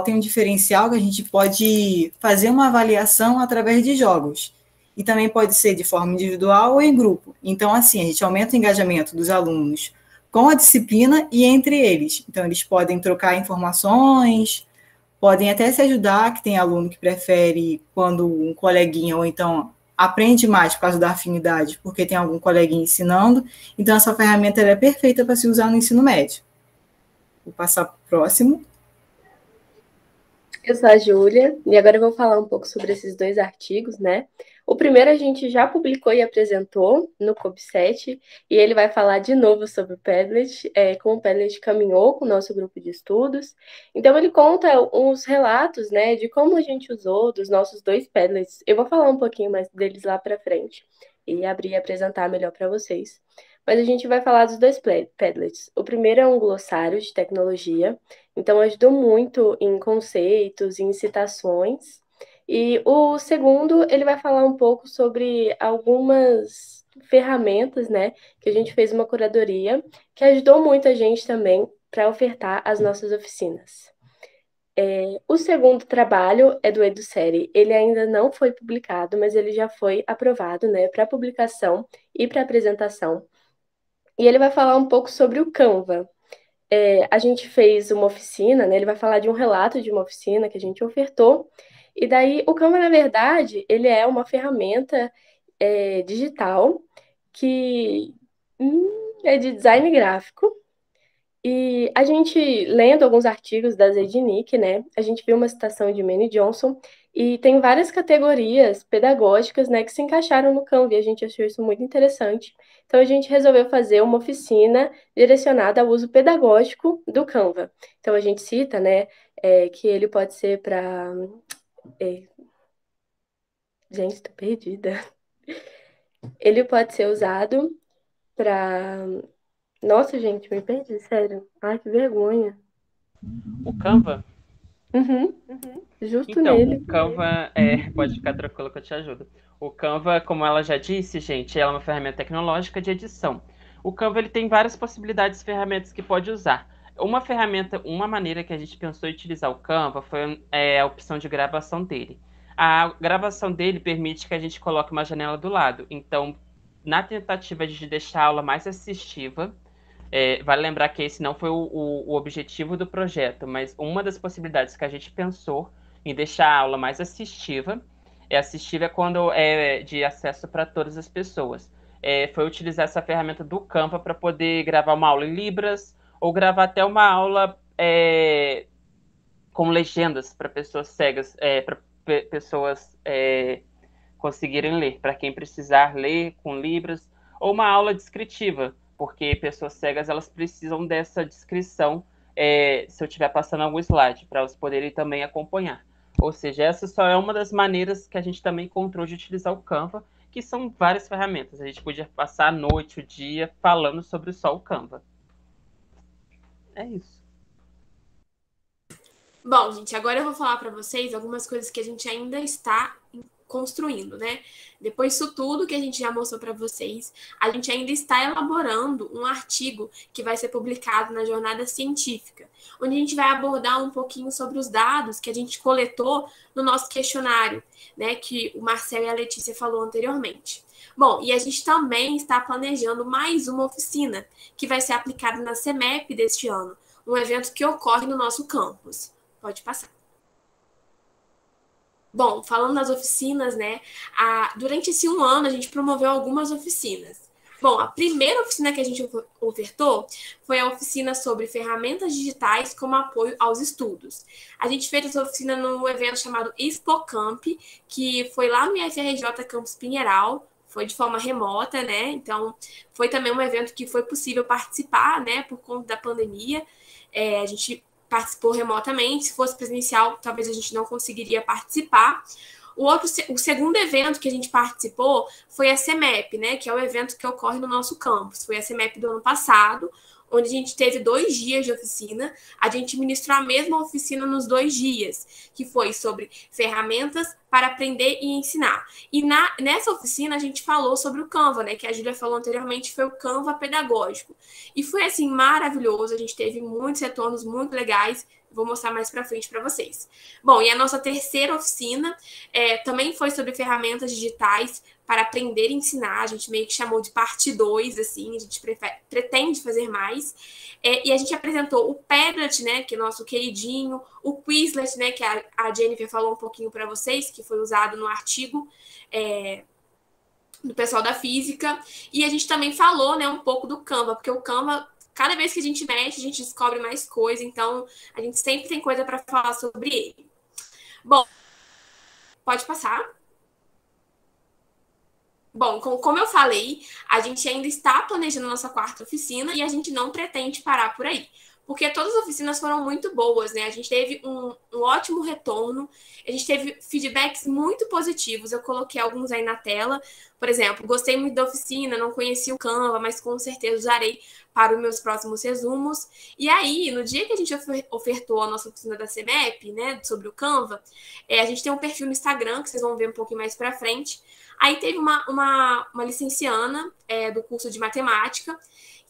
tem um diferencial que a gente pode fazer uma avaliação através de jogos. E também pode ser de forma individual ou em grupo. Então, assim, a gente aumenta o engajamento dos alunos com a disciplina e entre eles. Então, eles podem trocar informações, podem até se ajudar, que tem aluno que prefere quando um coleguinha, ou então aprende mais por causa da afinidade, porque tem algum coleguinha ensinando. Então, essa ferramenta é perfeita para se usar no ensino médio. Vou passar para o próximo. Eu sou a Júlia, e agora eu vou falar um pouco sobre esses dois artigos, né? O primeiro a gente já publicou e apresentou no COB7, e ele vai falar de novo sobre o Padlet, como o Padlet caminhou com o nosso grupo de estudos. Então, ele conta uns relatos, né, de como a gente usou dos nossos dois Padlets. Eu vou falar um pouquinho mais deles lá para frente, e abrir e apresentar melhor para vocês. Mas a gente vai falar dos dois Padlets. O primeiro é um glossário de tecnologia, então ajudou muito em conceitos, em citações. E o segundo, ele vai falar um pouco sobre algumas ferramentas, né, que a gente fez uma curadoria, que ajudou muito a gente também para ofertar as nossas oficinas. O segundo trabalho é do EduSérie. Ele ainda não foi publicado, mas ele já foi aprovado, né, para publicação e para apresentação. E ele vai falar um pouco sobre o Canva. A gente fez uma oficina, né? Ele vai falar de um relato de uma oficina que a gente ofertou. E daí, o Canva, na verdade, ele é uma ferramenta digital que é de design gráfico. E a gente, lendo alguns artigos da Zednik, né? A gente viu uma citação de Manny Johnson e tem várias categorias pedagógicas, né, que se encaixaram no Canva, e a gente achou isso muito interessante. Então, a gente resolveu fazer uma oficina direcionada ao uso pedagógico do Canva. Então, a gente cita, né, que ele pode ser para... Gente, tô perdida. Ele pode ser usado para... Nossa, gente, me perdi, sério. Ai, que vergonha. O Canva? Justo então, nele. O Canva, pode ficar tranquilo que eu te ajudo. O Canva, como ela já disse, gente, ela é uma ferramenta tecnológica de edição. O Canva ele tem várias possibilidades de ferramentas que pode usar. Uma maneira que a gente pensou em utilizar o Canva foi a opção de gravação dele. A gravação dele permite que a gente coloque uma janela do lado. Então, na tentativa de deixar a aula mais assistiva, Vale lembrar que esse não foi o objetivo do projeto, mas uma das possibilidades que a gente pensou em deixar a aula mais assistiva é quando é de acesso para todas as pessoas. Foi utilizar essa ferramenta do Canva para poder gravar uma aula em Libras ou gravar até uma aula com legendas para pessoas cegas, para pessoas conseguirem ler, para quem precisar ler com Libras, ou uma aula descritiva, porque pessoas cegas elas precisam dessa descrição se eu estiver passando algum slide, para elas poderem também acompanhar. Ou seja, essa só é uma das maneiras que a gente também encontrou de utilizar o Canva, que são várias ferramentas. A gente podia passar a noite, o dia, falando sobre só o Canva. É isso. Bom, gente, agora eu vou falar para vocês algumas coisas que a gente ainda está construindo, né? Depois disso tudo que a gente já mostrou para vocês, a gente ainda está elaborando um artigo que vai ser publicado na Jornada Científica, onde a gente vai abordar um pouquinho sobre os dados que a gente coletou no nosso questionário, né? Que o Marcel e a Letícia falou anteriormente. Bom, e a gente também está planejando mais uma oficina que vai ser aplicada na CEMEP deste ano, um evento que ocorre no nosso campus. Pode passar. Bom, falando das oficinas, né? Durante esse um ano, a gente promoveu algumas oficinas. Bom, a primeira oficina que a gente ofertou foi a oficina sobre ferramentas digitais como apoio aos estudos. A gente fez essa oficina num evento chamado Expocamp, que foi lá no IFRJ Campus Pinheiral, foi de forma remota, né? Então, foi também um evento que foi possível participar, né? Por conta da pandemia. A gente participou remotamente. Se fosse presencial, talvez a gente não conseguiria participar. O segundo evento que a gente participou foi a CEMEP, né, que é o evento que ocorre no nosso campus. Foi a CEMEP do ano passado, onde a gente teve 2 dias de oficina. A gente ministrou a mesma oficina nos 2 dias, que foi sobre ferramentas para aprender e ensinar. E nessa oficina a gente falou sobre o Canva, né, que a Júlia falou anteriormente, foi o Canva pedagógico. E foi, assim, maravilhoso, a gente teve muitos retornos muito legais. Vou mostrar mais para frente para vocês. Bom, e a nossa terceira oficina também foi sobre ferramentas digitais para aprender e ensinar. A gente meio que chamou de parte 2, assim, a gente pretende fazer mais. E a gente apresentou o Padlet, né, que é nosso queridinho, o Quizlet, né, que a Jennifer falou um pouquinho para vocês, que foi usado no artigo do pessoal da física. E a gente também falou, né, um pouco do Canva, porque o Canva, cada vez que a gente mexe, a gente descobre mais coisa, então a gente sempre tem coisa para falar sobre ele. Bom, pode passar. Bom, como eu falei, a gente ainda está planejando a nossa 4ª oficina e a gente não pretende parar por aí, porque todas as oficinas foram muito boas, né? A gente teve um ótimo retorno, a gente teve feedbacks muito positivos, eu coloquei alguns aí na tela. Por exemplo, gostei muito da oficina, não conheci o Canva, mas com certeza usarei para os meus próximos resumos. E aí, no dia que a gente ofertou a nossa oficina da CEMEP, né, sobre o Canva, a gente tem um perfil no Instagram, que vocês vão ver um pouquinho mais para frente. Aí teve uma licenciana do curso de matemática,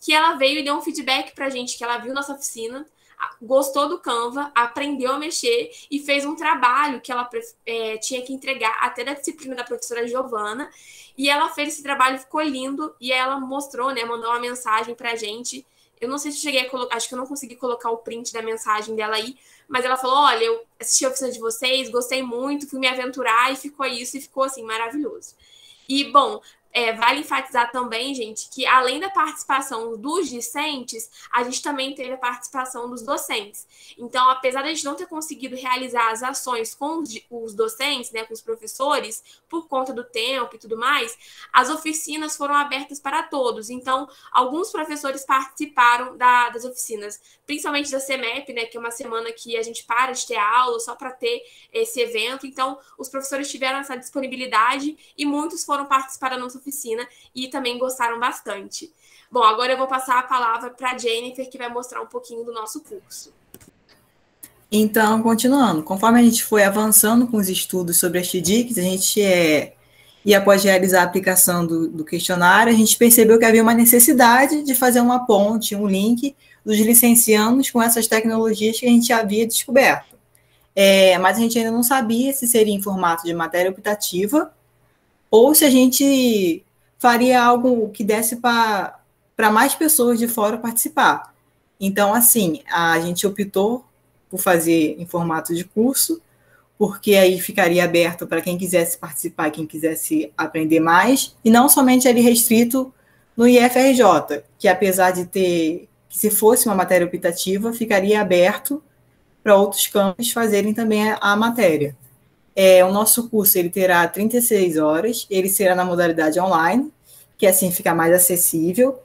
que ela veio e deu um feedback pra gente, que ela viu nossa oficina, gostou do Canva, aprendeu a mexer e fez um trabalho que ela tinha que entregar até da disciplina da professora Giovana. E ela fez esse trabalho, ficou lindo, e ela mostrou, né, mandou uma mensagem pra gente. Eu não sei se cheguei a colocar, acho que eu não consegui colocar o print da mensagem dela aí, mas ela falou, olha, eu assisti a oficina de vocês, gostei muito, fui me aventurar e ficou isso, e ficou, assim, maravilhoso. E, bom, vale enfatizar também, gente, que além da participação dos discentes, a gente também teve a participação dos docentes. Então, apesar de a gente não ter conseguido realizar as ações com os docentes, né, com os professores, por conta do tempo e tudo mais, as oficinas foram abertas para todos. Então, alguns professores participaram das oficinas, principalmente da CEMEP, né, que é uma semana que a gente para de ter aula só para ter esse evento. Então, os professores tiveram essa disponibilidade e muitos foram participar da nossa oficina e também gostaram bastante. Bom, agora eu vou passar a palavra para a Jennifer, que vai mostrar um pouquinho do nosso curso. Então, continuando, conforme a gente foi avançando com os estudos sobre as TDICs, a gente e após realizar a aplicação do questionário, a gente percebeu que havia uma necessidade de fazer uma ponte, um link dos licenciados com essas tecnologias que a gente havia descoberto. Mas a gente ainda não sabia se seria em formato de matéria optativa ou se a gente faria algo que desse para para mais pessoas de fora participar. Então, assim, a gente optou por fazer em formato de curso, porque aí ficaria aberto para quem quisesse participar, quem quisesse aprender mais, e não somente ali restrito no IFRJ, que apesar de ter, que se fosse uma matéria optativa, ficaria aberto para outros campos fazerem também a matéria. O nosso curso ele terá 36 horas, ele será na modalidade online, que assim fica mais acessível.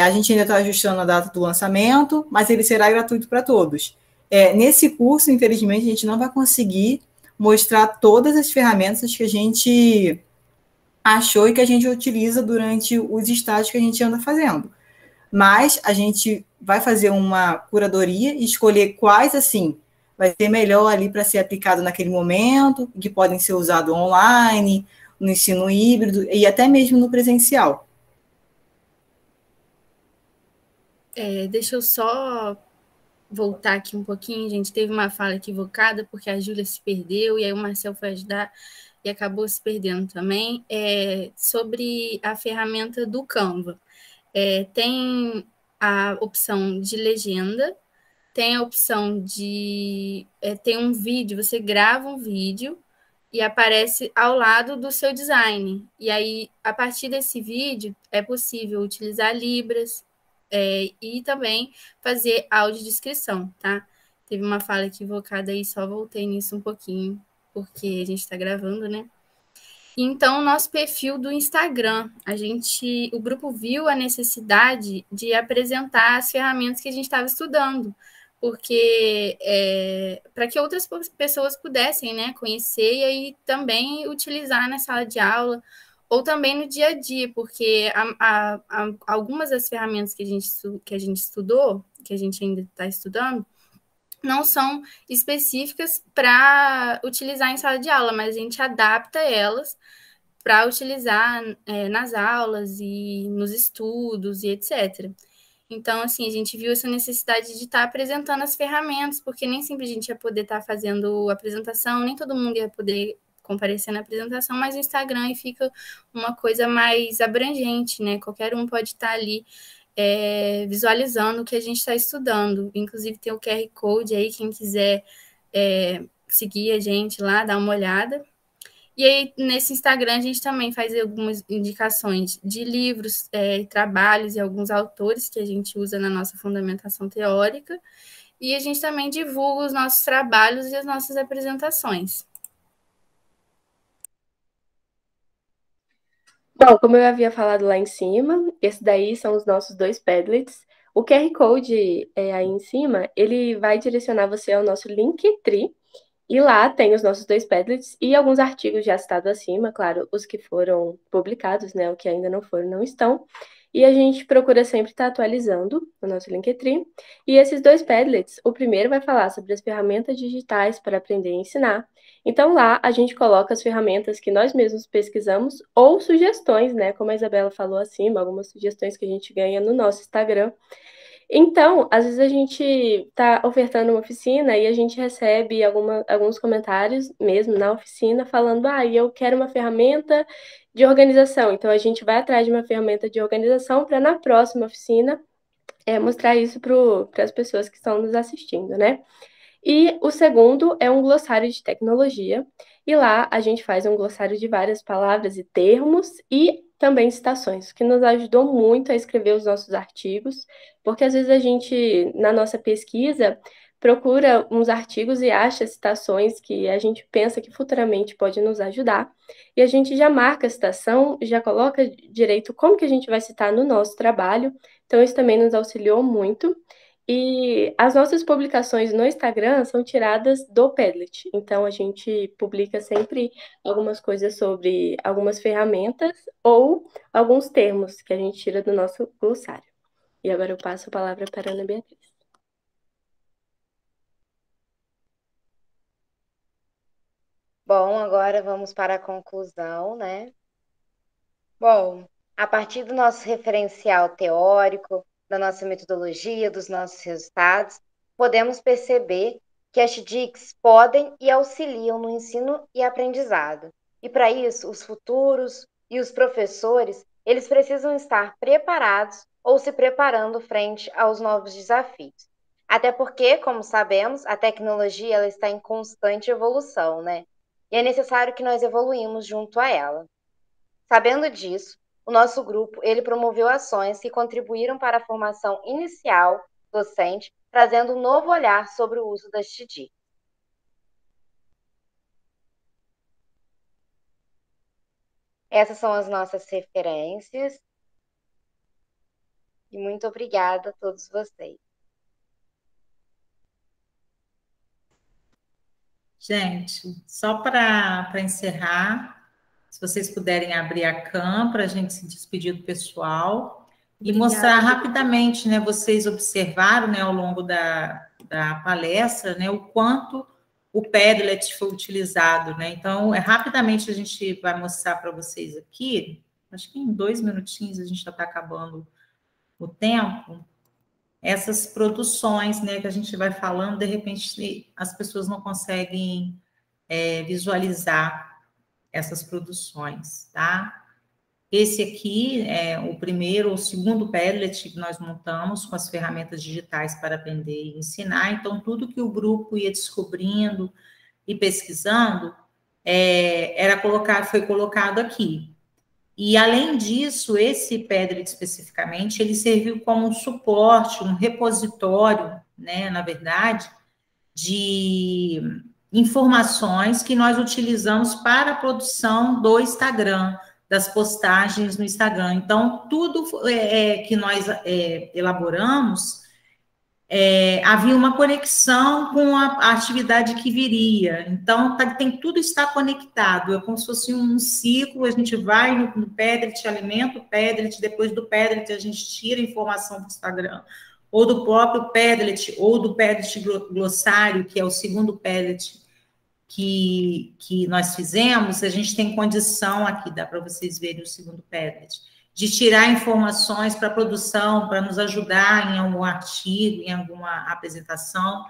A gente ainda está ajustando a data do lançamento, mas ele será gratuito para todos. Nesse curso, infelizmente, a gente não vai conseguir mostrar todas as ferramentas que a gente achou e que a gente utiliza durante os estágios que a gente anda fazendo. Mas a gente vai fazer uma curadoria e escolher quais, assim, vai ser melhor ali para ser aplicado naquele momento, que podem ser usados online, no ensino híbrido e até mesmo no presencial. Deixa eu só voltar aqui um pouquinho, gente. Teve uma fala equivocada, porque a Júlia se perdeu, e aí o Marcel foi ajudar e acabou se perdendo também. Sobre a ferramenta do Canva. Tem a opção de legenda, tem a opção de... tem um vídeo, você grava um vídeo e aparece ao lado do seu design. E aí, a partir desse vídeo, é possível utilizar Libras e também fazer audiodescrição, tá? Teve uma fala equivocada aí, só voltei nisso um pouquinho, porque a gente está gravando, né? Então, o nosso perfil do Instagram, o grupo viu a necessidade de apresentar as ferramentas que a gente estava estudando, porque para que outras pessoas pudessem, né, conhecer e aí também utilizar na sala de aula ou também no dia a dia, porque algumas das ferramentas que a gente estudou, que a gente ainda está estudando, não são específicas para utilizar em sala de aula, mas a gente adapta elas para utilizar nas aulas e nos estudos e etc. Então, assim, a gente viu essa necessidade de estar apresentando as ferramentas, porque nem sempre a gente ia poder estar fazendo apresentação, nem todo mundo ia poder comparecer na apresentação, mas o Instagram fica uma coisa mais abrangente, né? Qualquer um pode estar ali visualizando o que a gente está estudando. Inclusive, tem o QR Code aí, quem quiser seguir a gente lá, dar uma olhada. E aí, nesse Instagram, a gente também faz algumas indicações de livros, trabalhos e alguns autores que a gente usa na nossa fundamentação teórica. E a gente também divulga os nossos trabalhos e as nossas apresentações. Bom, como eu havia falado lá em cima, esses daí são os nossos 2 Padlets. O QR Code aí em cima, ele vai direcionar você ao nosso Linktree, e lá tem os nossos 2 Padlets e alguns artigos já citados acima, claro, os que foram publicados, né, o que ainda não foram, não estão. E a gente procura sempre estar atualizando o nosso Linktree. E esses 2 Padlets, o primeiro vai falar sobre as ferramentas digitais para aprender e ensinar. Então lá a gente coloca as ferramentas que nós mesmos pesquisamos ou sugestões, né, como a Isabela falou acima, algumas sugestões que a gente ganha no nosso Instagram. Então, às vezes a gente está ofertando uma oficina e a gente recebe alguns comentários mesmo na oficina falando, eu quero uma ferramenta de organização. Então, a gente vai atrás de uma ferramenta de organização para na próxima oficina mostrar isso para as pessoas que estão nos assistindo, né? E o segundo é um glossário de tecnologia, e lá a gente faz um glossário de várias palavras e termos e também citações, que nos ajudou muito a escrever os nossos artigos, porque às vezes a gente, na nossa pesquisa, procura uns artigos e acha citações que a gente pensa que futuramente pode nos ajudar, e a gente já marca a citação, já coloca direito como que a gente vai citar no nosso trabalho, então isso também nos auxiliou muito. E as nossas publicações no Instagram são tiradas do Padlet. Então, a gente publica sempre algumas coisas sobre algumas ferramentas ou alguns termos que a gente tira do nosso glossário. E agora eu passo a palavra para a Ana Beatriz. Bom, agora vamos para a conclusão, né? Bom, a partir do nosso referencial teórico, da nossa metodologia, dos nossos resultados, podemos perceber que as TDICs podem e auxiliam no ensino e aprendizado. E para isso, os futuros e os professores, eles precisam estar preparados ou se preparando frente aos novos desafios. Até porque, como sabemos, a tecnologia ela está em constante evolução, né? E é necessário que nós evoluímos junto a ela. Sabendo disso, o nosso grupo ele promoveu ações que contribuíram para a formação inicial docente, trazendo um novo olhar sobre o uso das TIC. Essas são as nossas referências. E muito obrigada a todos vocês. Gente, só para encerrar, se vocês puderem abrir a cam para a gente se despedir do pessoal e mostrar rapidamente, né? Vocês observaram, né, ao longo da palestra, né, o quanto o Padlet foi utilizado, né? Então, rapidamente a gente vai mostrar para vocês aqui, acho que em 2 minutinhos a gente já está acabando o tempo, essas produções, né, que a gente vai falando, de repente as pessoas não conseguem visualizar essas produções, tá? Esse aqui é o primeiro, o segundo Padlet que nós montamos com as ferramentas digitais para aprender e ensinar. Então, tudo que o grupo ia descobrindo e pesquisando foi colocado aqui. E, além disso, esse Padlet especificamente, ele serviu como um suporte, um repositório, né, na verdade, de informações que nós utilizamos para a produção do Instagram, das postagens no Instagram. Então, tudo que nós elaboramos, havia uma conexão com a atividade que viria. Então, tudo está conectado, é como se fosse um ciclo, a gente vai no Padlet, alimenta o Padlet, depois do Padlet a gente tira informação do Instagram, ou do próprio Padlet, ou do Padlet glossário, que é o segundo Padlet que nós fizemos, a gente tem condição aqui, dá para vocês verem o segundo Padlet, de tirar informações para produção, para nos ajudar em algum artigo, em alguma apresentação.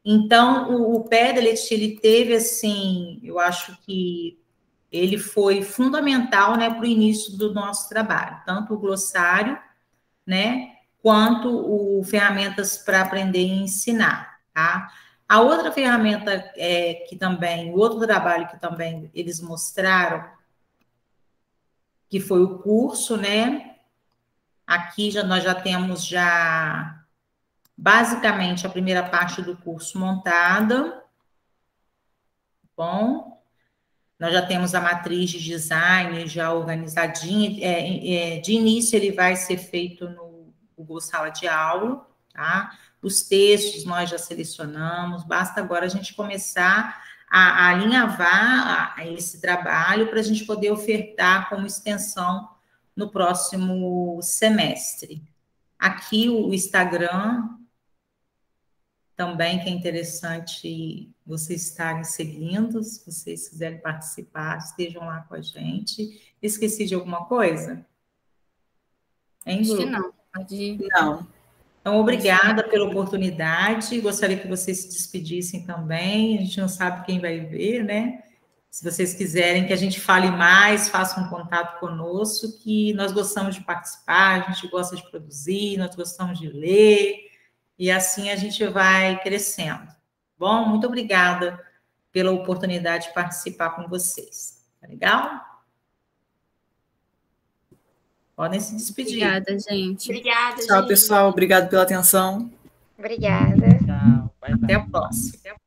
Então, o Padlet, ele teve, assim, eu acho que ele foi fundamental, né, para o início do nosso trabalho, tanto o glossário, né, quanto o ferramentas para aprender e ensinar, tá? A outra ferramenta o outro trabalho que também eles mostraram, que foi o curso, né? Aqui nós já temos basicamente a primeira parte do curso montada. Bom, nós já temos a matriz de design já organizadinha. De início, ele vai ser feito no Google Sala de Aula, tá? Os textos nós já selecionamos, basta agora a gente começar a alinhavar esse trabalho para a gente poder ofertar como extensão no próximo semestre. Aqui o Instagram também, que é interessante vocês estarem seguindo, se vocês quiserem participar, estejam lá com a gente. Esqueci de alguma coisa? Acho que não. Pode ir. Não. Então, obrigada pela oportunidade. Gostaria que vocês se despedissem também. A gente não sabe quem vai ver, né? Se vocês quiserem que a gente fale mais, façam um contato conosco, que nós gostamos de participar, a gente gosta de produzir, nós gostamos de ler, e assim a gente vai crescendo. Bom, muito obrigada pela oportunidade de participar com vocês. Tá legal? Podem se despedir. Obrigada, gente. Obrigada, Tchau, gente. pessoal. Obrigado pela atenção. Obrigada. Tchau. Bye, bye. Até a próxima.